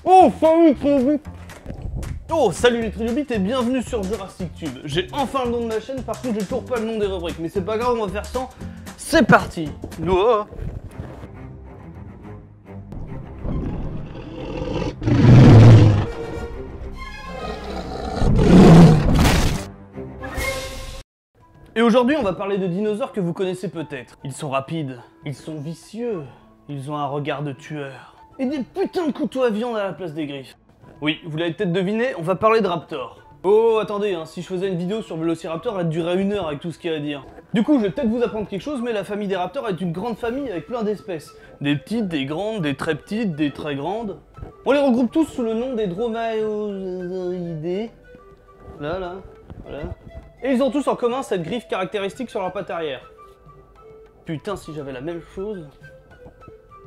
Oh, salut Trilobites. Oh, salut les Trilobites et bienvenue sur Jurassic Tube. J'ai enfin le nom de ma chaîne, par contre j'ai toujours pas le nom des rubriques, mais c'est pas grave, on va faire sans. C'est parti. Oh. Et aujourd'hui, on va parler de dinosaures que vous connaissez peut-être. Ils sont rapides, ils sont vicieux, ils ont un regard de tueur. Et des putains de couteaux à viande à la place des griffes. Oui, vous l'avez peut-être deviné, on va parler de raptors. Oh, attendez, hein, si je faisais une vidéo sur Velociraptor, elle durerait 1 heure avec tout ce qu'il y a à dire. Du coup, je vais peut-être vous apprendre quelque chose, mais la famille des raptors est une grande famille avec plein d'espèces. Des petites, des grandes, des très petites, des très grandes. On les regroupe tous sous le nom des dromaeosauridae. Là, voilà. Et ils ont tous en commun cette griffe caractéristique sur leur patte arrière. Putain, si j'avais la même chose.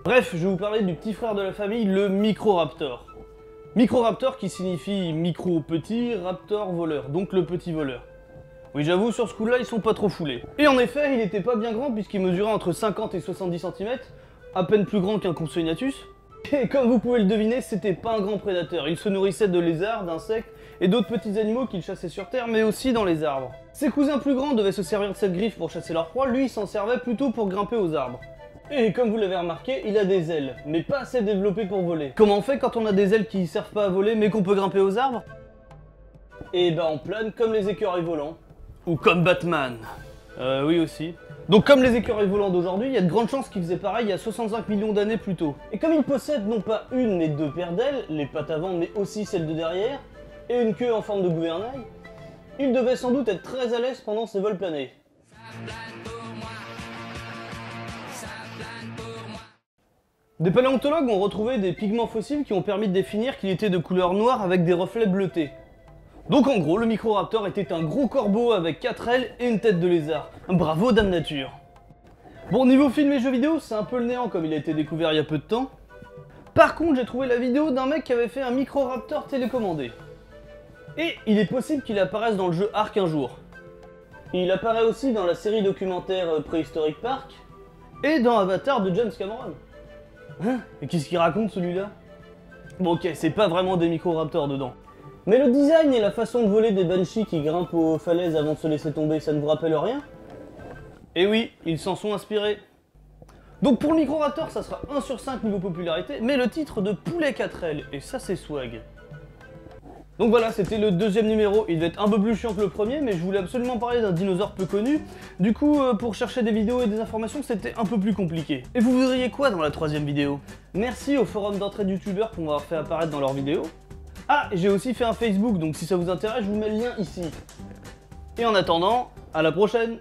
Bref, je vais vous parler du petit frère de la famille, le Microraptor. Microraptor qui signifie micro petit, raptor voleur, donc le petit voleur. Oui, j'avoue, sur ce coup-là, ils sont pas trop foulés. Et en effet, il était pas bien grand puisqu'il mesurait entre 50 et 70 cm, à peine plus grand qu'un Compsognathus. Et comme vous pouvez le deviner, c'était pas un grand prédateur. Il se nourrissait de lézards, d'insectes et d'autres petits animaux qu'il chassait sur terre, mais aussi dans les arbres. Ses cousins plus grands devaient se servir de cette griffe pour chasser leur proie, lui il s'en servait plutôt pour grimper aux arbres. Et comme vous l'avez remarqué, il a des ailes, mais pas assez développées pour voler. Comment on fait quand on a des ailes qui servent pas à voler mais qu'on peut grimper aux arbres? Et bah on plane comme les écureuils volants. Ou comme Batman. Oui aussi. Donc comme les écureuils volants d'aujourd'hui, il y a de grandes chances qu'ils faisaient pareil il y a 65 millions d'années plus tôt. Et comme il possède non pas une mais 2 paires d'ailes, les pattes avant mais aussi celles de derrière, et une queue en forme de gouvernail, il devait sans doute être très à l'aise pendant ses vols planés. Des paléontologues ont retrouvé des pigments fossiles qui ont permis de définir qu'il était de couleur noire avec des reflets bleutés. Donc en gros, le Microraptor était un gros corbeau avec 4 ailes et une tête de lézard. Bravo Dame Nature. Bon, niveau film et jeux vidéo, c'est un peu le néant comme il a été découvert il y a peu de temps. Par contre, j'ai trouvé la vidéo d'un mec qui avait fait un Microraptor télécommandé. Et il est possible qu'il apparaisse dans le jeu Ark un jour. Il apparaît aussi dans la série documentaire Prehistoric Park et dans Avatar de James Cameron. Hein? Et qu'est-ce qu'il raconte celui-là? Bon ok, c'est pas vraiment des Microraptors dedans. Mais le design et la façon de voler des Banshees qui grimpent aux falaises avant de se laisser tomber, ça ne vous rappelle rien? Eh oui, ils s'en sont inspirés. Donc pour le Microraptor, ça sera 1 sur 5 niveau popularité, mais le titre de poulet 4 ailes, et ça c'est swag. Donc voilà, c'était le deuxième numéro, il devait être un peu plus chiant que le premier, mais je voulais absolument parler d'un dinosaure peu connu. Du coup, pour chercher des vidéos et des informations, c'était un peu plus compliqué. Et vous voudriez quoi dans la troisième vidéo? Merci au forum d'entraide youtubeurs pour m'avoir fait apparaître dans leurs vidéos. Ah, j'ai aussi fait un Facebook, donc si ça vous intéresse, je vous mets le lien ici. Et en attendant, à la prochaine!